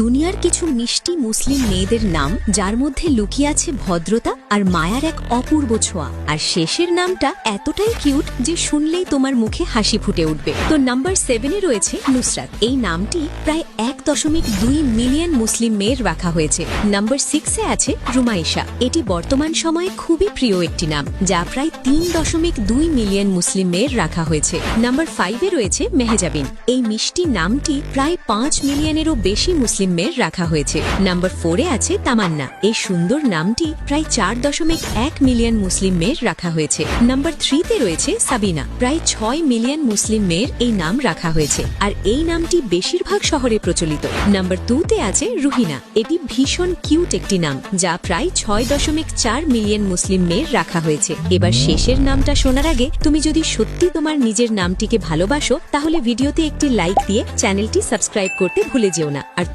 দুনিয়ার কিছু মিষ্টি মুসলিম মেয়েদের নাম যার মধ্যে লুকিয়ে আছে ভদ্রতা আর মায়ার এক অপূর্ব ছোঁয়া, আর শেষের নামটা এতটাই কিউট যে শুনলেই তোমার মুখে হাসি ফুটে উঠবে। তো নাম্বার 7-এ রয়েছে নুসরাত। এই নামটি প্রায় 1.2 মিলিয়ন মুসলিম মেয়ের রাখা হয়েছে। নাম্বার 6-এ আছে রুমাইশা। এটি বর্তমান সময়ে খুবই প্রিয় একটি নাম, যা প্রায় 3.2 মিলিয়ন মুসলিম মেয়ের রাখা হয়েছে। নাম্বার 5-এ রয়েছে মেহজাবিন। এই মিষ্টি নামটি প্রায় 5 মিলিয়নেরও বেশি মুসলিম মেয়ের রাখা হয়েছে। নাম্বার 4-এ আছে তামান্না। এই সুন্দর নামটি প্রায় 4.1 মিলিয়ন মুসলিম মেয়ের রাখা হয়েছে। নাম্বার 3-তে রয়েছে সাবিনা। প্রায় 6 মিলিয়ন মুসলিম মেয়ের এই নাম রাখা হয়েছে, আর এই নামটি বেশিরভাগ শহরে প্রচলিত। নাম্বার 2-তে আছে রুহিনা। এটি ভীষণ কিউট একটি নাম, যা প্রায় 6.4 মিলিয়ন মুসলিম মেয়ের রাখা হয়েছে। এবার শেষের নামটা শোনার আগে তুমি যদি সত্যি তোমার নিজের নামটিকে ভালোবাসো, তাহলে ভিডিওতে একটি লাইক দিয়ে চ্যানেলটি সাবস্ক্রাইব করতে ভুলে যেও না। আর